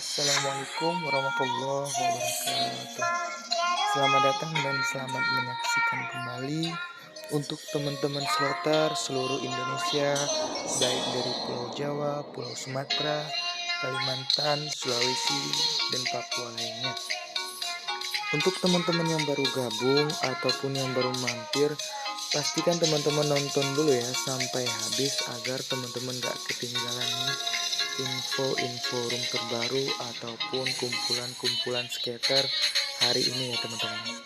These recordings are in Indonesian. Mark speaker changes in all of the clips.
Speaker 1: Assalamualaikum warahmatullahi wabarakatuh. Selamat datang dan selamat menyaksikan kembali untuk teman-teman sloter seluruh Indonesia, baik dari Pulau Jawa, Pulau Sumatera, Kalimantan, Sulawesi, dan Papua lainnya. Untuk teman-teman yang baru gabung ataupun yang baru mampir, pastikan teman-teman nonton dulu ya sampai habis agar teman-teman gak ketinggalan nih info-info room terbaru ataupun kumpulan-kumpulan skater hari ini ya teman-teman.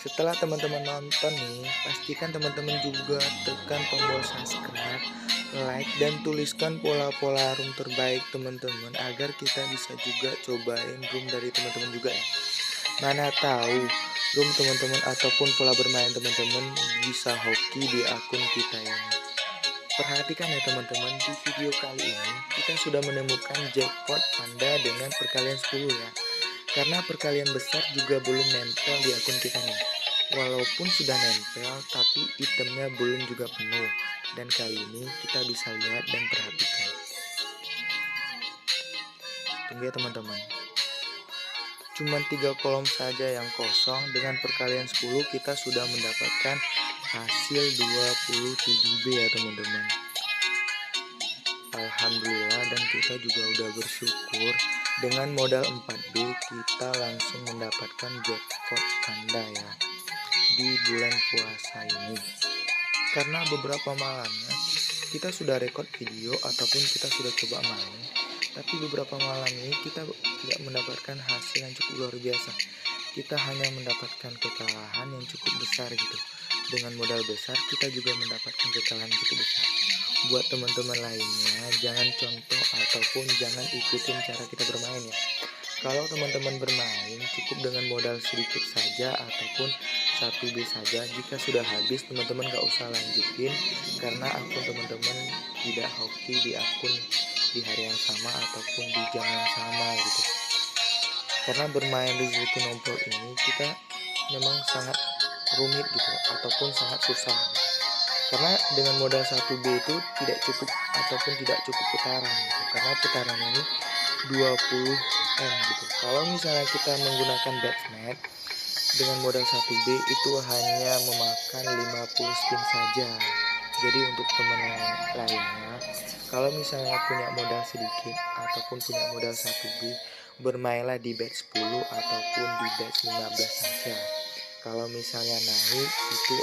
Speaker 1: Setelah teman-teman nonton nih, pastikan teman-teman juga tekan tombol subscribe, like, dan tuliskan pola-pola room terbaik teman-teman agar kita bisa juga cobain room dari teman-teman juga ya. Mana tahu room teman-teman ataupun pola bermain teman-teman bisa hoki di akun kita ini. Perhatikan ya teman-teman, di video kali ini kita sudah menemukan jackpot panda dengan perkalian 10 ya. Karena perkalian besar juga belum nempel di akun kita nih. Walaupun sudah nempel, tapi itemnya belum juga penuh. Dan kali ini kita bisa lihat dan perhatikan. Tunggu ya teman-teman. Cuman 3 kolom saja yang kosong. Dengan perkalian 10 kita sudah mendapatkan hasil 27B ya teman-teman. Alhamdulillah, dan kita juga udah bersyukur dengan modal 4B kita langsung mendapatkan jackpot panda ya di bulan puasa ini. Karena beberapa malamnya kita sudah record video ataupun kita sudah coba main, tapi beberapa malam ini kita tidak mendapatkan hasil yang cukup luar biasa. Kita hanya mendapatkan kekalahan yang cukup besar gitu. Dengan modal besar kita juga mendapatkan kekalahan yang cukup besar. Buat teman-teman lainnya, jangan contoh ataupun jangan ikutin cara kita bermain ya. Kalau teman-teman bermain cukup dengan modal sedikit saja ataupun 1B saja. Jika sudah habis teman-teman gak usah lanjutin, karena akun teman-teman tidak hoki di akun di hari yang sama ataupun di jam yang sama gitu. Karena bermain rezeki nomplok ini kita memang sangat rumit gitu ataupun sangat susah gitu. Karena dengan modal 1B itu tidak cukup ataupun tidak cukup putaran gitu. Karena putaran ini 20M gitu. Kalau misalnya kita menggunakan Batmat dengan modal 1B itu hanya memakan 50 spin saja. Jadi untuk teman lainnya, kalau misalnya punya modal sedikit ataupun punya modal 1B, bermainlah di bet 10 ataupun di bet 15 saja. Kalau misalnya naik itu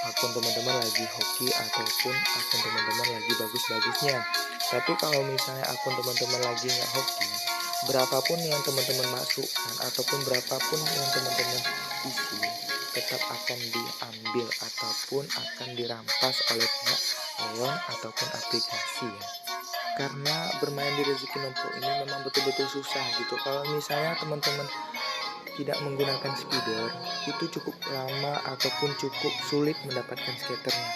Speaker 1: akun teman-teman lagi hoki ataupun akun teman-teman lagi bagus-bagusnya. Tapi kalau misalnya akun teman-teman lagi nggak hoki, berapapun yang teman-teman masukkan ataupun berapapun yang teman-teman isi tetap akan diambil ataupun akan dirampas oleh pihak Leon ataupun aplikasi ya. Karena bermain di rezeki nomplok ini memang betul-betul susah gitu. Kalau misalnya teman-teman tidak menggunakan speeder, itu cukup lama ataupun cukup sulit mendapatkan skaternya.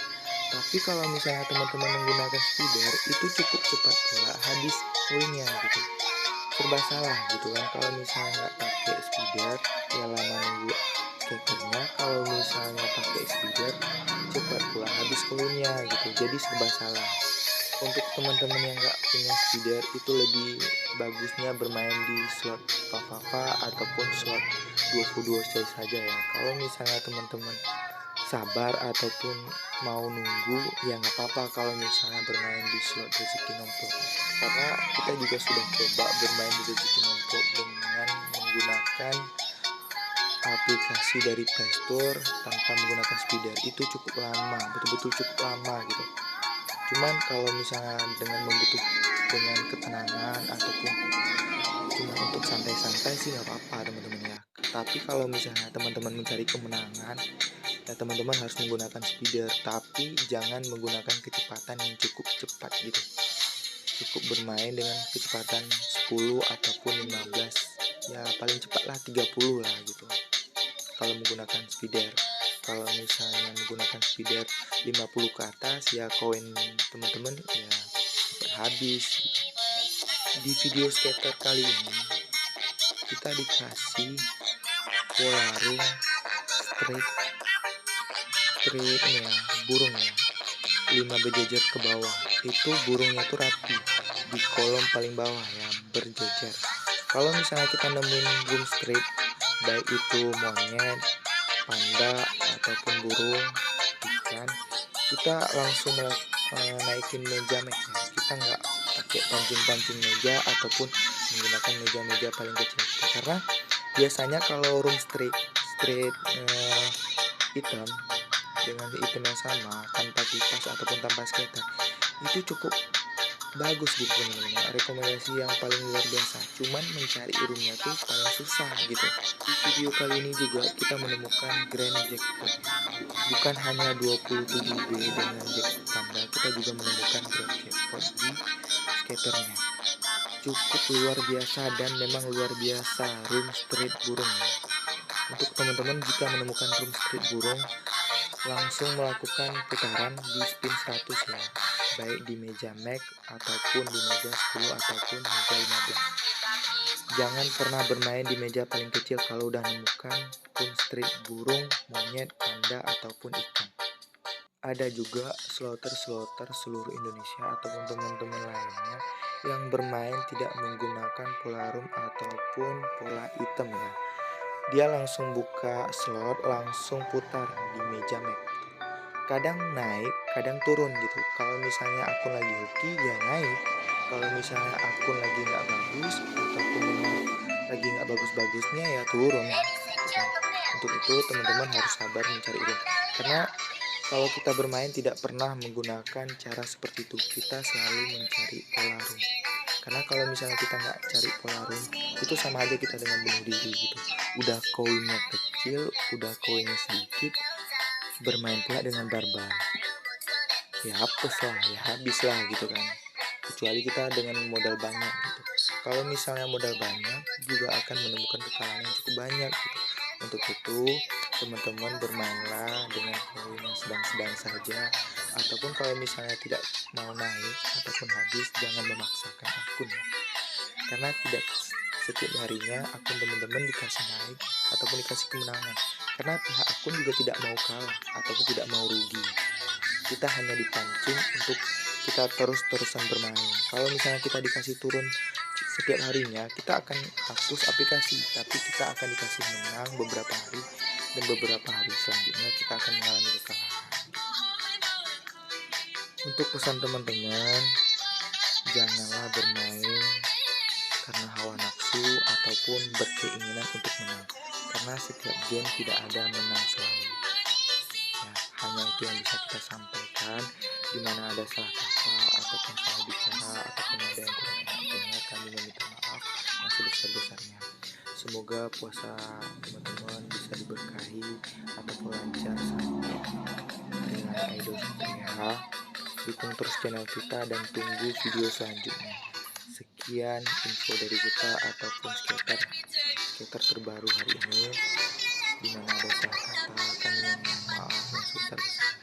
Speaker 1: Tapi kalau misalnya teman-teman menggunakan speeder, itu cukup cepat pula habis koinnya gitu. Serba salah gitu kan. Kalau misalnya nggak pakai speeder, ya lama nunggu skaternya. Kalau misalnya pakai speeder, cepat pula habis koinnya gitu. Jadi serba salah. Untuk teman-teman yang nggak punya speeder, itu lebih bagusnya bermain di slot Fafafa ataupun slot 22 saja ya. Kalau misalnya teman-teman sabar ataupun mau nunggu, ya nggak apa-apa kalau misalnya bermain di slot rezeki nomplok. Karena kita juga sudah coba bermain di rezeki nomplok dengan menggunakan aplikasi dari Playstore tanpa menggunakan speeder. Itu cukup lama, betul-betul cukup lama gitu. Cuman kalau misalnya dengan ketenangan ataupun cuma untuk santai-santai sih nggak apa-apa teman-teman ya. Tapi kalau misalnya teman-teman mencari kemenangan, ya teman-teman harus menggunakan speeder, tapi jangan menggunakan kecepatan yang cukup cepat gitu. Cukup bermain dengan kecepatan 10 ataupun 15, ya paling cepat lah 30 lah gitu kalau menggunakan speeder. Kalau misalnya menggunakan speeder 50 ke atas, ya koin teman-teman ya cepat habis gitu. Di video skater kali ini kita dikasih pola room straight ini ya, burung ya, 5 berjejer ke bawah. Itu burungnya tuh rapi, di kolom paling bawah ya, berjejer. Kalau misalnya kita nemuin broom street, baik itu monyet, panda ataupun burung, ikan, kita langsung naikin meja Mac ya. Kita nggak pakai pancing-pancing meja ataupun menggunakan meja-meja paling kecil gitu. Karena biasanya kalau room street hitam dengan item yang sama tanpa kipas ataupun tanpa skater itu cukup bagus gitu teman-teman. Rekomendasi yang paling luar biasa, cuman mencari roomnya tuh paling susah gitu. Di video kali ini juga kita menemukan grand jackpot, bukan hanya 27B dengan jackpot tanda, kita juga menemukan grand jackpot di skaternya. Cukup luar biasa dan memang luar biasa room street burung. Untuk teman-teman jika menemukan room street burung, langsung melakukan putaran di spin 100 ya, baik di meja Mac ataupun di meja 10 ataupun meja 15. Jangan pernah bermain di meja paling kecil kalau udah menemukan room street burung, monyet, panda ataupun ikan. Ada juga slotter seluruh Indonesia ataupun teman-teman lainnya yang bermain tidak menggunakan pola room ataupun pola item ya. Dia langsung buka slot, langsung putar di meja Mac. Kadang naik, kadang turun gitu. Kalau misalnya akun lagi hoki, ya naik. Kalau misalnya akun lagi nggak bagus ataupun memang lagi nggak bagus-bagusnya, ya turun. Untuk itu teman-teman harus sabar mencari room. Karena kalau kita bermain tidak pernah menggunakan cara seperti itu. Kita selalu mencari pola room. Karena kalau misalnya kita nggak cari pola room, itu sama aja kita dengan bunuh diri gitu. Udah koinnya kecil, udah koinnya sedikit, bermain pula dengan barbar, ya hapus lah, ya habis lah gitu kan. Kecuali kita dengan modal banyak gitu. Kalau misalnya modal banyak, juga akan menemukan kekalahan yang cukup banyak gitu. Untuk itu teman-teman bermainlah dengan koin yang sedang-sedang saja, ataupun kalau misalnya tidak mau naik ataupun habis, jangan memaksakan akun ya. Karena tidak setiap harinya akun teman-teman dikasih naik ataupun dikasih kemenangan. Karena pihak akun juga tidak mau kalah ataupun tidak mau rugi. Kita hanya dipancing untuk kita terus-terusan bermain. Kalau misalnya kita dikasih turun setiap harinya, kita akan hapus aplikasi, tapi kita akan dikasih menang beberapa hari, dan beberapa hari selanjutnya kita akan mengalami kekalahan. Untuk pesan teman-teman, janganlah bermain karena hawa nafsu ataupun berkeinginan untuk menang, karena setiap game tidak ada menang selalu ya. Hanya itu yang bisa kita sampaikan. Dimana ada salah kata ataupun salah bicara ataupun ada yang kurang enak dengar, kami meminta maaf yang sebesar-besarnya. Semoga puasa teman-teman bisa diberkahi ataupun lancar sampai hari raya Idul Fitri ya. Dukung terus channel kita dan tunggu video selanjutnya. Sekian info dari kita ataupun skater terbaru hari ini. Dimana ada salah kata, kami mohon maaf yang sebesar-besarnya.